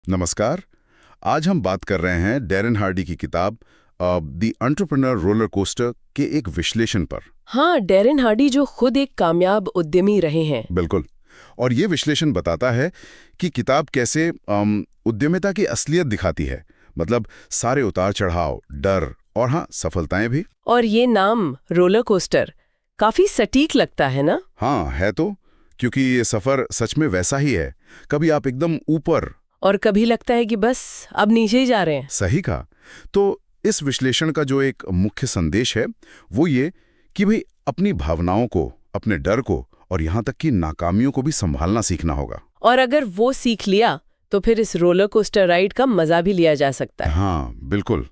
नमस्कार। आज हम बात कर रहे हैं डैरेन हार्डी की किताब द एंटरप्रेन्योर रोलर कोस्टर के एक विश्लेषण पर। हाँ, डैरेन हार्डी जो खुद एक कामयाब उद्यमी रहे हैं। बिल्कुल। और ये विश्लेषण बताता है कि किताब कैसे उद्यमिता की असलियत दिखाती है, मतलब सारे उतार चढ़ाव, डर और हाँ, सफलताएं भी। और ये नाम रोलर कोस्टर काफी सटीक लगता है ना? हाँ, है तो, क्योंकि ये सफर सच में वैसा ही है। कभी आप एकदम ऊपर और कभी लगता है कि बस अब नीचे ही जा रहे हैं। सही कहा। तो इस विश्लेषण का जो एक मुख्य संदेश है वो ये कि भाई अपनी भावनाओं को, अपने डर को और यहाँ तक कि नाकामियों को भी संभालना सीखना होगा। और अगर वो सीख लिया तो फिर इस रोलर कोस्टर राइड का मजा भी लिया जा सकता है। हाँ, बिल्कुल।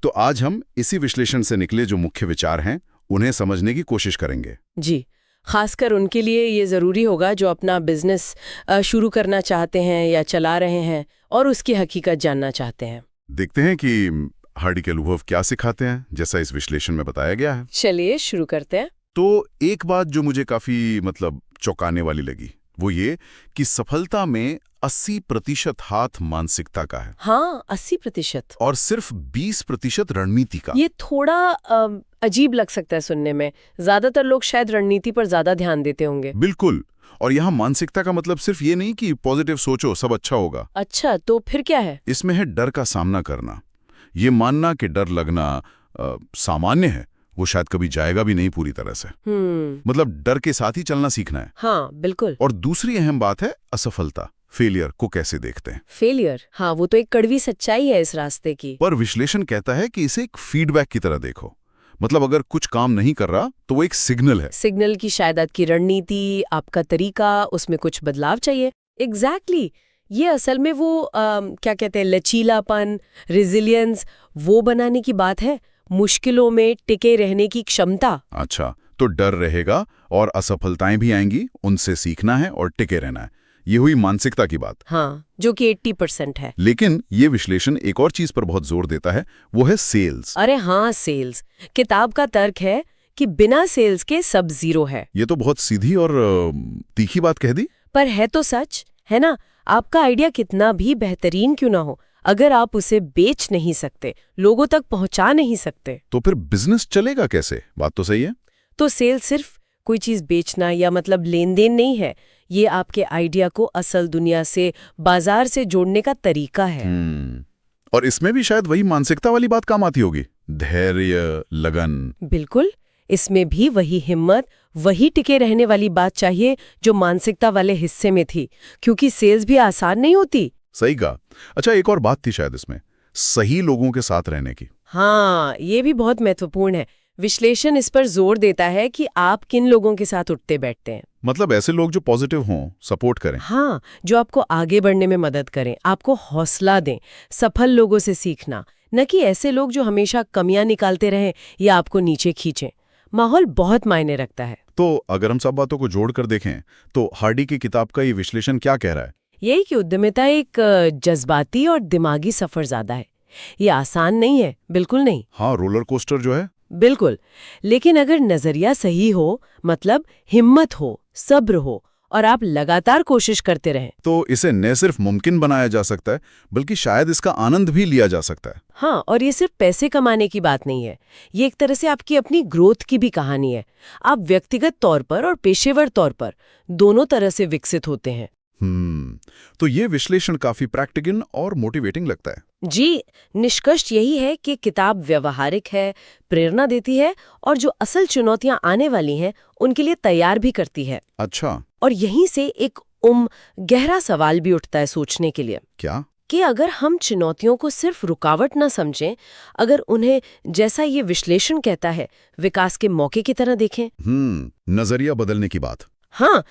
तो आज हम इसी विश्लेषण से निकले जो मुख्य विचार हैं उन्हें समझने की कोशिश करेंगे। जी, खासकर उनके लिए ये ज़रूरी होगा जो अपना बिजनेस शुरू करना चाहते हैं या चला रहे हैं और उसकी हकीकत जानना चाहते हैं। देखते हैं कि हार्डी के अनुभव क्या सिखाते हैं, जैसा इस विश्लेषण में बताया गया है। चलिए शुरू करते हैं। तो एक बात जो मुझे काफी चौंकाने वाली लगी वो ये कि सफलता में 80% हाथ मानसिकता का है। हाँ, 80%। और सिर्फ 20% रणनीति का। ये थोड़ा अजीब लग सकता है सुनने में। ज्यादातर लोग शायद रणनीति पर ज्यादा ध्यान देते होंगे। बिल्कुल। और यहाँ मानसिकता का मतलब सिर्फ ये नहीं कि पॉजिटिव सोचो सब अच्छा होगा। अच्छा, तो फिर क्या है? इसमें है डर का सामना करना। ये मानना कि डर लगना सामान्य है, वो शायद कभी जाएगा भी नहीं पूरी तरह से। मतलब डर के साथ ही चलना सीखना है। हाँ, बिल्कुल। और दूसरी अहम बात है असफलता, फेलियर को कैसे देखते हैं। फेलियर, हाँ, वो तो एक कड़वी सच्चाई है इस रास्ते की। पर विश्लेषण कहता है कि इसे एक फीडबैक की तरह देखो। मतलब अगर कुछ काम नहीं कर रहा तो वो एक सिग्नल है। सिग्नल की शायद आपकी रणनीति, आपका तरीका, उसमें कुछ बदलाव चाहिए। एग्जैक्टली। ये असल में वो क्या कहते हैं, लचीलापन, रेजिलियंस, वो बनाने की बात है। मुश्किलों में टिके रहने की क्षमता। अच्छा, तो डर रहेगा और असफलताएं भी आएंगी, उनसे सीखना है और टिके रहना है। ये हुई मानसिकता की बात। हाँ, जो कि 80% है। लेकिन ये विश्लेषण एक और चीज पर बहुत जोर देता है, वो है सेल्स। अरे हाँ, सेल्स। किताब का तर्क है कि बिना सेल्स के सब जीरो है। ये तो बहुत सीधी और तीखी बात कह दी। पर है तो सच, है ना? आपका आइडिया कितना भी बेहतरीन क्यों ना हो, अगर आप उसे बेच नहीं सकते, लोगों तक पहुंचा नहीं सकते, तो फिर बिजनेस चलेगा कैसे? बात तो सही है। तो सेल सिर्फ कोई चीज बेचना या मतलब लेन देन नहीं है। ये आपके आइडिया को असल दुनिया से, बाजार से जोड़ने का तरीका है। और इसमें भी शायद वही मानसिकता वाली बात काम आती होगी, धैर्य, लगन। बिल्कुल। इसमें भी वही हिम्मत, वही टिके रहने वाली बात चाहिए जो मानसिकता वाले हिस्से में थी, क्योंकि सेल्स भी आसान नहीं होती। सही कहा। अच्छा, एक और बात थी शायद इसमें, सही लोगों के साथ रहने की। हाँ, ये भी बहुत महत्वपूर्ण है। विश्लेषण इस पर जोर देता है कि आप किन लोगों के साथ उठते बैठते हैं। मतलब ऐसे लोग जो पॉजिटिव हों, सपोर्ट करें। हाँ, जो आपको आगे बढ़ने में मदद करें, आपको हौसला दें। सफल लोगों से सीखना, न कि ऐसे लोग जो हमेशा कमियां निकालते रहें या आपको नीचे खींचें। माहौल बहुत मायने रखता है। तो अगर हम सब बातों को जोड़कर देखें तो हार्डी की किताब का ये विश्लेषण क्या कह रहा है? यही कि उद्यमिता एक जज्बाती और दिमागी सफर ज्यादा है। ये आसान नहीं है, बिल्कुल नहीं। हाँ, रोलर कोस्टर जो है। बिल्कुल। लेकिन अगर नजरिया सही हो, मतलब हिम्मत हो, सब्र हो और आप लगातार कोशिश करते रहें, तो इसे न सिर्फ मुमकिन बनाया जा सकता है बल्कि शायद इसका आनंद भी लिया जा सकता है। हाँ, और ये सिर्फ पैसे कमाने की बात नहीं है। ये एक तरह से आपकी अपनी ग्रोथ की भी कहानी है। आप व्यक्तिगत तौर पर और पेशेवर तौर पर दोनों तरह से विकसित होते हैं। तो ये विश्लेषण काफी प्रैक्टिकल और मोटिवेटिंग लगता है। जी, निष्कर्ष यही है कि किताब व्यवहारिक है, प्रेरणा देती है और जो असल चुनौतियां आने वाली हैं उनके लिए तैयार भी करती है। अच्छा। और यहीं से एक गहरा सवाल भी उठता है सोचने के लिए। क्या? कि अगर हम चुनौतियों को सिर्फ रुकावट न समझें, अगर उन्हें, जैसा ये विश्लेषण कहता है, विकास के मौके की तरह देखें। नजरिया बदलने की बात। हाँ,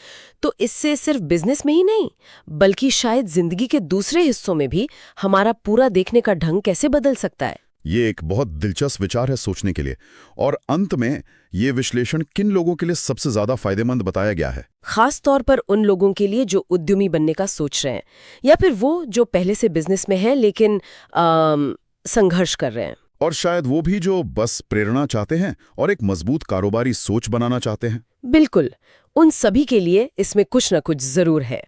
तो इससे सिर्फ बिजनेस में ही नहीं, बल्कि शायद जिंदगी के दूसरे हिस्सों में भी हमारा पूरा देखने का ढंग कैसे बदल सकता है। ये एक बहुत दिलचस्प विचार है सोचने के लिए। और अंत में ये विश्लेषण किन लोगों के लिए सबसे ज्यादा फायदेमंद बताया गया है? खास तौर पर उन लोगों के लिए जो उद्यमी बनने का सोच रहे हैं, या फिर वो जो पहले से बिजनेस में हैं लेकिन संघर्ष कर रहे हैं। और शायद वो भी जो बस प्रेरणा चाहते हैं और एक मजबूत कारोबारी सोच बनाना चाहते हैं। बिल्कुल, उन सभी के लिए इसमें कुछ न कुछ जरूर है।